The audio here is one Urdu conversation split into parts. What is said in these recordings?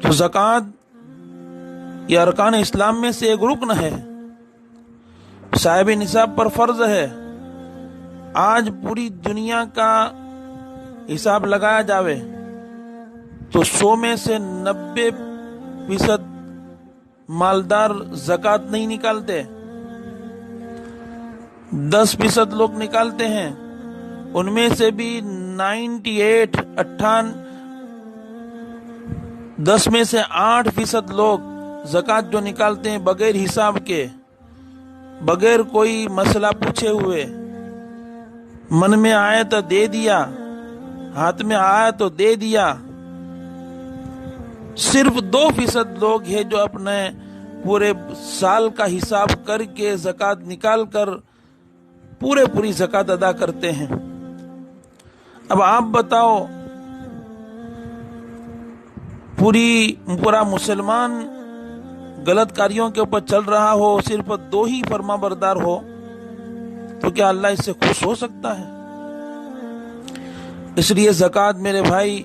تو زکوٰۃ یہ ارکان اسلام میں سے ایک رکن ہے، صاحب نصاب پر فرض ہے۔ آج پوری دنیا کا حساب لگایا جاوے تو 100 میں سے 90% مالدار زکوٰۃ نہیں نکالتے، 10% لوگ نکالتے ہیں، ان میں سے بھی 10 میں سے 8% لوگ زکوٰۃ جو نکالتے ہیں بغیر حساب کے، بغیر کوئی مسئلہ پوچھے ہوئے، من میں آیا تو دے دیا، ہاتھ میں آیا تو دے دیا۔ صرف 2% لوگ ہیں جو اپنے پورے سال کا حساب کر کے زکوٰۃ نکال کر پوری زکوٰۃ ادا کرتے ہیں۔ اب آپ بتاؤ، پورا مسلمان غلط کاریوں کے اوپر چل رہا ہو، صرف 2 ہی فرما بردار ہو، تو کیا اللہ اس سے خوش ہو سکتا ہے؟ اس لیے زکوٰۃ میرے بھائی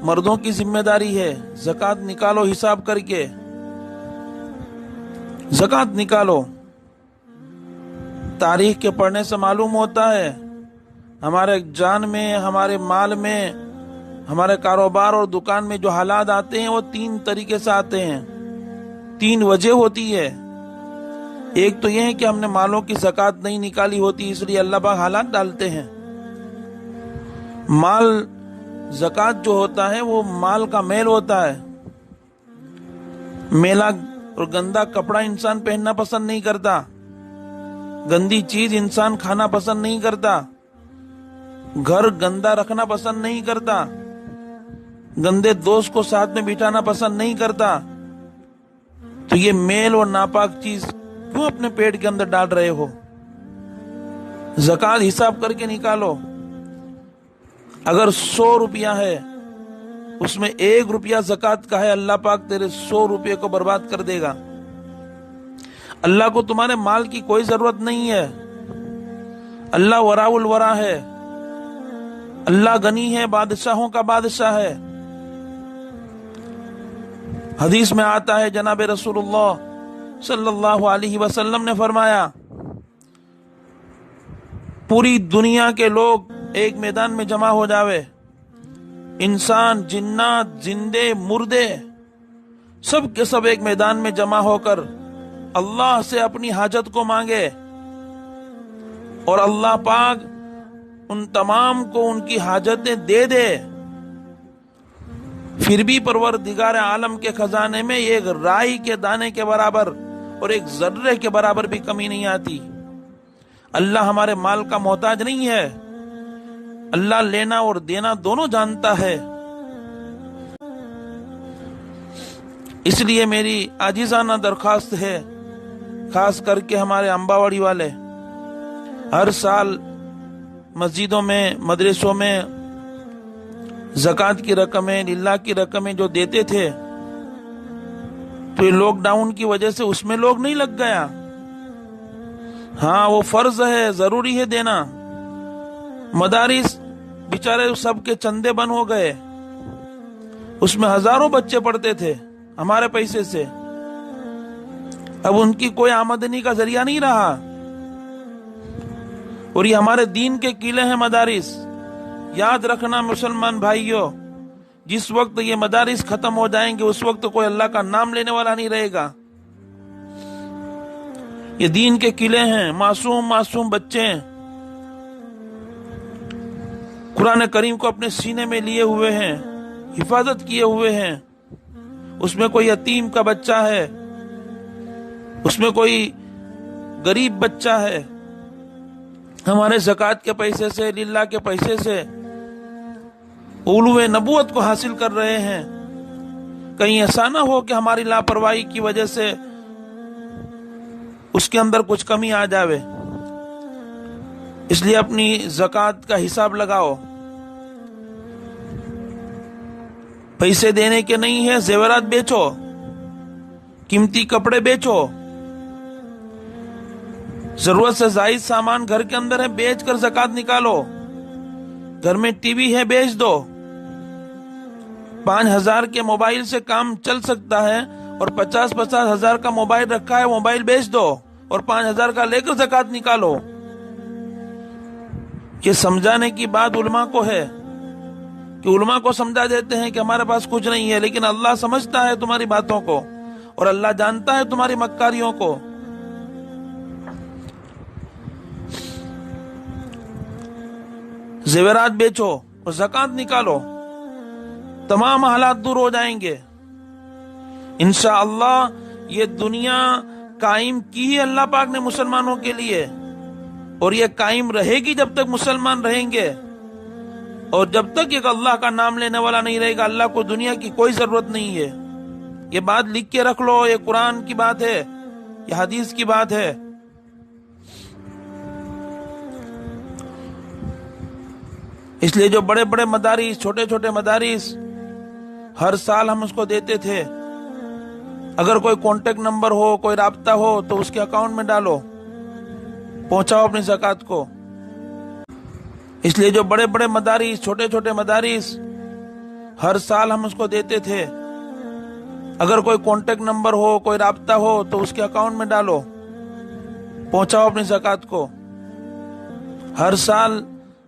مردوں کی ذمہ داری ہے۔ زکوٰۃ نکالو حساب کر کے، زکوٰۃ نکالو۔ تاریخ کے پڑھنے سے معلوم ہوتا ہے ہمارے جان میں، ہمارے مال میں، ہمارے کاروبار اور دکان میں جو حالات آتے ہیں وہ 3 طریقے سے آتے ہیں، 3 وجہ ہوتی ہے۔ ایک تو یہ ہے کہ ہم نے مالوں کی زکوٰۃ نہیں نکالی ہوتی، اس لیے اللہ پاک حالات ڈالتے ہیں۔ مال زکوٰۃ جو ہوتا ہے وہ مال کا میل ہوتا ہے، میلا اور گندا کپڑا انسان پہننا پسند نہیں کرتا، گندی چیز انسان کھانا پسند نہیں کرتا، گھر گندا رکھنا پسند نہیں کرتا، گندے دوست کو ساتھ میں بٹھانا پسند نہیں کرتا۔ تو یہ میل اور ناپاک چیز کیوں اپنے پیٹ کے اندر ڈال رہے ہو؟ زکوٰۃ حساب کر کے نکالو۔ اگر 100 روپیہ ہے، اس میں 1 روپیہ زکوٰۃ کا ہے، اللہ پاک تیرے 100 روپے کو برباد کر دے گا۔ اللہ کو تمہارے مال کی کوئی ضرورت نہیں ہے، اللہ وراء الورا ہے، اللہ غنی ہے، بادشاہوں کا بادشاہ ہے۔ حدیث میں آتا ہے جناب رسول اللہ صلی اللہ علیہ وسلم نے فرمایا، پوری دنیا کے لوگ ایک میدان میں جمع ہو جاوے، انسان، جنات، زندے، مردے، سب کے سب ایک میدان میں جمع ہو کر اللہ سے اپنی حاجت کو مانگے، اور اللہ پاک ان تمام کو ان کی حاجتیں دے دے، پھر بھی پروردگار عالم کے خزانے میں ایک رائی کے دانے کے برابر اور ایک ذرے کے برابر بھی کمی نہیں آتی۔ اللہ ہمارے مال کا محتاج نہیں ہے، اللہ لینا اور دینا دونوں جانتا ہے۔ اس لیے میری عاجزانہ درخواست ہے، خاص کر کے ہمارے امباوڑی والے، ہر سال مسجدوں میں، مدرسوں میں زکوٰۃ کی رقمیں، للہ کی رقمیں جو دیتے تھے، تو یہ لاک ڈاؤن کی وجہ سے اس میں لوگ نہیں لگ گیا۔ ہاں وہ فرض ہے، ضروری ہے دینا۔ مدارس بیچارے سب کے چندے بند ہو گئے، اس میں ہزاروں بچے پڑھتے تھے ہمارے پیسے سے، اب ان کی کوئی آمدنی کا ذریعہ نہیں رہا۔ اور یہ ہمارے دین کے قلعے ہیں مدارس۔ یاد رکھنا مسلمان بھائیوں، جس وقت یہ مدارس ختم ہو جائیں گے اس وقت کوئی اللہ کا نام لینے والا نہیں رہے گا۔ یہ دین کے قلعے ہیں، معصوم بچے ہیں، قرآن کریم کو اپنے سینے میں لیے ہوئے ہیں، حفاظت کیے ہوئے ہیں۔ اس میں کوئی یتیم کا بچہ ہے، اس میں کوئی غریب بچہ ہے، ہمارے زکوٰۃ کے پیسے سے، للہ کے پیسے سے علوم نبوت کو حاصل کر رہے ہیں۔ کہیں ایسا نہ ہو کہ ہماری لاپرواہی کی وجہ سے اس کے اندر کچھ کمی آ جاوے۔ اس لیے اپنی زکوٰۃ کا حساب لگاؤ۔ پیسے دینے کے نہیں ہے، زیورات بیچو، قیمتی کپڑے بیچو، ضرورت سے زائد سامان گھر کے اندر ہے، بیچ کر زکوٰۃ نکالو۔ گھر میں ٹی وی ہے، بیچ دو۔ 5,000 کے موبائل سے کام چل سکتا ہے اور 50,000 کا موبائل رکھا ہے، موبائل بیچ دو اور 5,000 کا لے کر زکوٰۃ نکالو۔ یہ سمجھانے کی بات علماء کو ہے کہ علماء کو سمجھا دیتے ہیں کہ ہمارے پاس کچھ نہیں ہے، لیکن اللہ سمجھتا ہے تمہاری باتوں کو اور اللہ جانتا ہے تمہاری مکاریوں کو۔ زیورات بیچو اور زکوٰۃ نکالو، تمام حالات دور ہو جائیں گے انشاءاللہ۔ یہ دنیا قائم کی ہی اللہ پاک نے مسلمانوں کے لیے، اور یہ قائم رہے گی جب تک مسلمان رہیں گے، اور جب تک ایک اللہ کا نام لینے والا نہیں رہے گا اللہ کو دنیا کی کوئی ضرورت نہیں ہے۔ یہ بات لکھ کے رکھ لو، یہ قرآن کی بات ہے، یہ حدیث کی بات ہے۔ اس لیے جو بڑے بڑے مدارس، چھوٹے چھوٹے مدارس، ہر سال ہم اس کو دیتے تھے، اگر کوئی کانٹیکٹ نمبر ہو، کوئی رابطہ ہو تو اس کے اکاؤنٹ میں ڈالو، پہنچاؤ اپنی زکوٰۃ کو۔ اس لیے جو بڑے بڑے مدارس، چھوٹے چھوٹے مدارس، ہر سال ہم اس کو دیتے تھے، اگر کوئی کانٹیکٹ نمبر ہو، کوئی رابطہ ہو تو اس کے اکاؤنٹ میں ڈالو، پہنچاؤ اپنی زکوٰۃ کو۔ ہر سال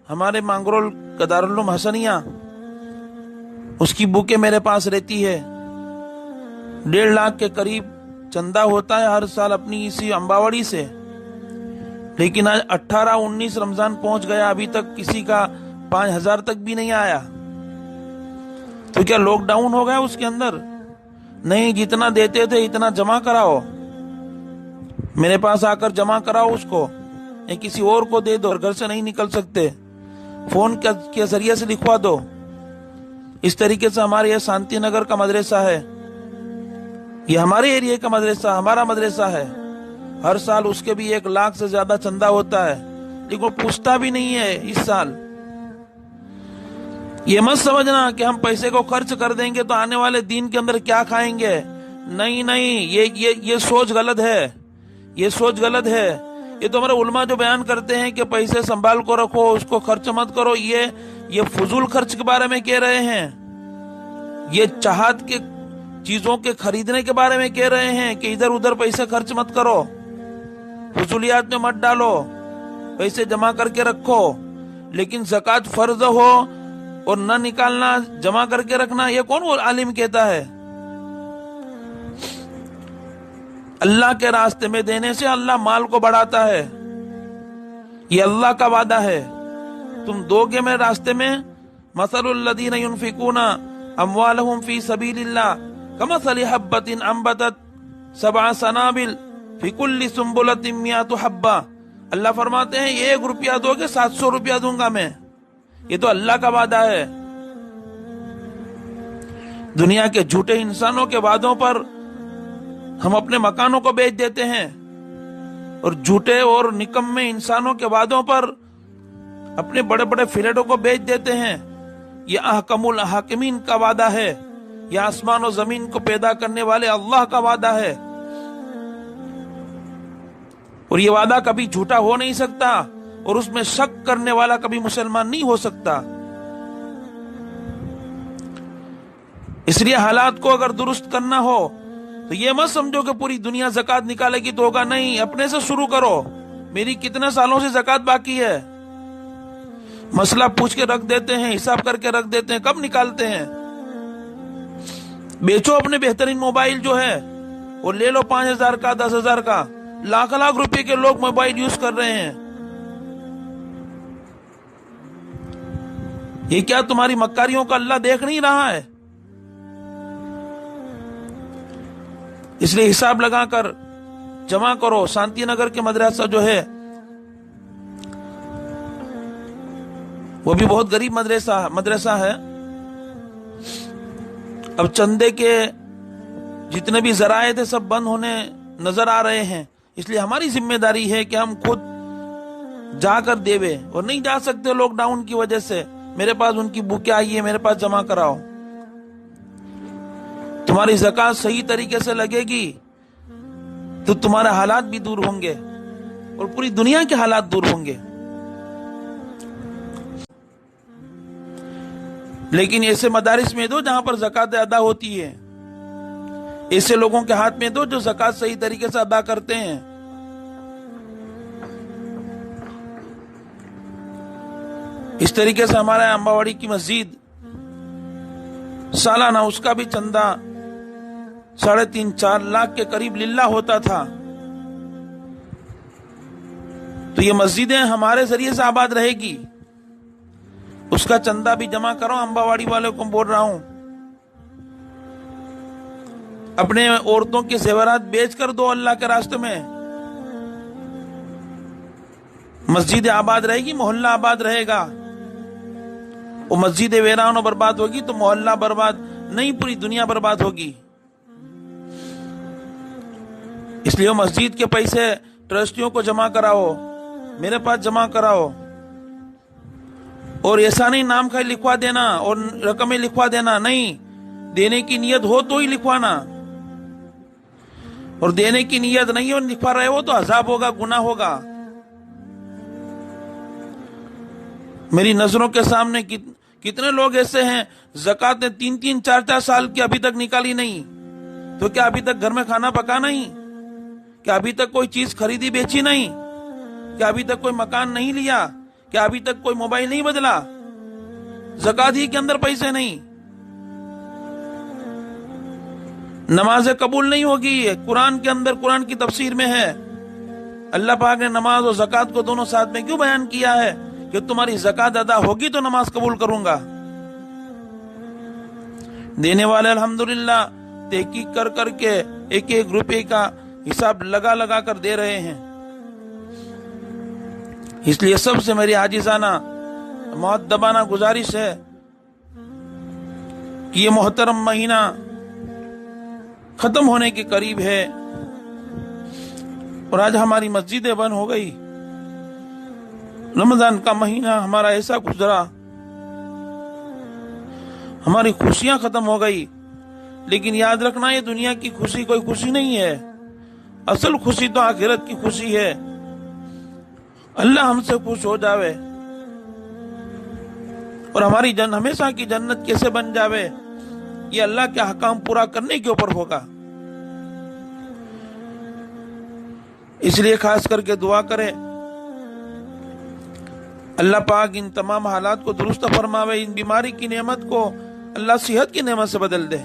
ہمارے مانگرول کا دارالعلوم حسنیہ، اس کی بکیں میرے پاس رہتی ہے، 1.5 لاکھ کے قریب چندہ ہوتا ہے ہر سال اپنی اسی امباوڑی سے، لیکن آج 18-19 رمضان پہنچ گیا، ابھی تک کسی کا 5,000 تک بھی نہیں آیا۔ تو کیا لاک ڈاؤن ہو گیا اس کے اندر؟ نہیں، جتنا دیتے تھے اتنا جمع کراؤ، میرے پاس آ کر جمع کراؤ اس کو، یا کسی اور کو دے دو، گھر سے نہیں نکل سکتے فون کے ذریعے سے لکھوا دو۔ اس طریقے سے ہمارے یہ شانتی نگر کا مدرسہ ہے، یہ ہمارے ایریے کا مدرسہ، ہمارا مدرسہ ہے، ہر سال اس کے بھی 1 لاکھ سے زیادہ چندہ ہوتا ہے، لیکن وہ پوچھتا بھی نہیں ہے اس سال۔ یہ مت سمجھنا کہ ہم پیسے کو خرچ کر دیں گے تو آنے والے دین کے اندر کیا کھائیں گے، نہیں نہیں، یہ سوچ غلط ہے، یہ سوچ غلط ہے۔ یہ تو ہمارے علماء جو بیان کرتے ہیں کہ پیسے سنبھال کو رکھو، اس کو خرچ مت کرو، یہ فضول خرچ کے بارے میں کہہ رہے ہیں، یہ چاہت کے چیزوں کے خریدنے کے بارے میں کہہ رہے ہیں کہ ادھر ادھر پیسے خرچ مت کرو، فضولیات میں مت ڈالو، پیسے جمع کر کے رکھو۔ لیکن زکوٰۃ فرض ہو اور نہ نکالنا، جمع کر کے رکھنا، یہ کون وہ عالم کہتا ہے؟ اللہ کے راستے میں دینے سے اللہ مال کو بڑھاتا ہے، یہ اللہ کا وعدہ ہے۔ تم دو گے میرے راستے میں، مثل الذین ينفقون اموالهم فی سبیل اللہ کمثل حبۃ انبتت 7 سنابل فی کل سنبلۃ 100 حبہ۔ اللہ فرماتے ہیں 1 روپیہ دو گے 700 روپیہ دوں گا میں، یہ تو اللہ کا وعدہ ہے۔ دنیا کے جھوٹے انسانوں کے وعدوں پر ہم اپنے مکانوں کو بیچ دیتے ہیں، اور جھوٹے اور نکمے انسانوں کے وعدوں پر اپنے بڑے بڑے فلیٹوں کو بیچ دیتے ہیں۔ یہ احکم الحاکمین کا وعدہ ہے، یہ آسمان و زمین کو پیدا کرنے والے اللہ کا وعدہ ہے، اور یہ وعدہ کبھی جھوٹا ہو نہیں سکتا، اور اس میں شک کرنے والا کبھی مسلمان نہیں ہو سکتا۔ اس لیے حالات کو اگر درست کرنا ہو تو یہ مت سمجھو کہ پوری دنیا زکوٰۃ نکالے گی تو ہوگا، نہیں، اپنے سے شروع کرو۔ میری کتنے سالوں سے زکوٰۃ باقی ہے، مسئلہ پوچھ کے رکھ دیتے ہیں، حساب کر کے رکھ دیتے ہیں، کب نکالتے ہیں؟ بیچو اپنے بہترین موبائل جو ہے وہ لے لو، 5,000 کا، 10,000 کا، لاکھ لاکھ روپے کے لوگ موبائل یوز کر رہے ہیں۔ یہ کیا تمہاری مکاریوں کا اللہ دیکھ نہیں رہا ہے؟ اس لیے حساب لگا کر جمع کرو۔ شانتی نگر کے مدرسہ جو ہے وہ بھی بہت غریب مدرسہ ہے، اب چندے کے جتنے بھی ذرائع تھے سب بند ہونے نظر آ رہے ہیں، اس لیے ہماری ذمہ داری ہے کہ ہم خود جا کر دیوے، اور نہیں جا سکتے لاک ڈاؤن کی وجہ سے، میرے پاس ان کی بکیں آئی ہیں، میرے پاس جمع کراؤ۔ تمہاری زکوٰۃ صحیح طریقے سے لگے گی تو تمہارے حالات بھی دور ہوں گے، اور پوری دنیا کے حالات دور ہوں گے۔ لیکن ایسے مدارس میں دو جہاں پر زکوٰۃ ادا ہوتی ہے، ایسے لوگوں کے ہاتھ میں دو جو زکوٰۃ صحیح طریقے سے ادا کرتے ہیں۔ اس طریقے سے ہمارے امباواڑی کی مسجد سالانہ اس کا بھی چندہ 3.5-4 لاکھ کے قریب للہ ہوتا تھا۔ تو یہ مسجدیں ہمارے ذریعے سے آباد رہے گی، اس کا چندہ بھی جمع کرو۔ امباواڑی والوں کو بول رہا ہوں، اپنے عورتوں کے زیورات بیچ کر دو اللہ کے راستے میں، مسجد آباد رہے گی، محلہ آباد رہے گا۔ وہ مسجد ویران و برباد ہوگی تو محلہ برباد نہیں، پوری دنیا برباد ہوگی۔ اس لیے مسجد کے پیسے ٹرسٹیوں کو جمع کراؤ، میرے پاس جمع کراؤ، اور ایسا نہیں نام کا لکھوا دینا اور رقمیں لکھوا دینا، نہیں، دینے کی نیت ہو تو ہی لکھوانا، اور دینے کی نیت نہیں ہو لکھوا رہے ہو تو عذاب ہوگا، گناہ ہوگا۔ میری نظروں کے سامنے کتنے لوگ ایسے ہیں زکوٰۃ نے 3-3 4-4 سال کی ابھی تک نکالی نہیں، تو کیا ابھی تک گھر میں کھانا پکا نہیں؟ کیا ابھی تک کوئی چیز خریدی بیچی نہیں؟ کیا ابھی تک کوئی مکان نہیں لیا؟ کیا ابھی تک کوئی موبائل نہیں بدلا؟ زکوٰۃ ہی کے اندر پیسے نہیں، نمازیں قبول نہیں ہوگی۔ قرآن کے اندر، قرآن کی تفسیر میں ہے، اللہ پاک نے نماز اور زکوٰۃ کو دونوں ساتھ میں کیوں بیان کیا ہے کہ تمہاری زکوٰۃ ادا ہوگی تو نماز قبول کروں گا۔ دینے والے الحمدللہ تحقیق کر کر کے 1-1 روپے کا حساب لگا کر دے رہے ہیں۔ اس لیے سب سے میری عاجزانہ مؤدبانہ گزارش ہے کہ یہ محترم مہینہ ختم ہونے کے قریب ہے، اور آج ہماری مسجدیں بند ہو گئی، رمضان کا مہینہ ہمارا ایسا گزرا، ہماری خوشیاں ختم ہو گئی۔ لیکن یاد رکھنا، یہ دنیا کی خوشی کوئی خوشی نہیں ہے، اصل خوشی تو آخرت کی خوشی ہے۔ اللہ ہم سے خوش ہو جاوے اور ہماری ہمیشہ کی جنت کیسے بن جاوے، یہ اللہ کے احکام پورا کرنے کے اوپر ہوگا۔ اس لیے خاص کر کے دعا کرے اللہ پاک ان تمام حالات کو درست فرماوے، ان بیماری کی نعمت کو اللہ صحت کی نعمت سے بدل دے۔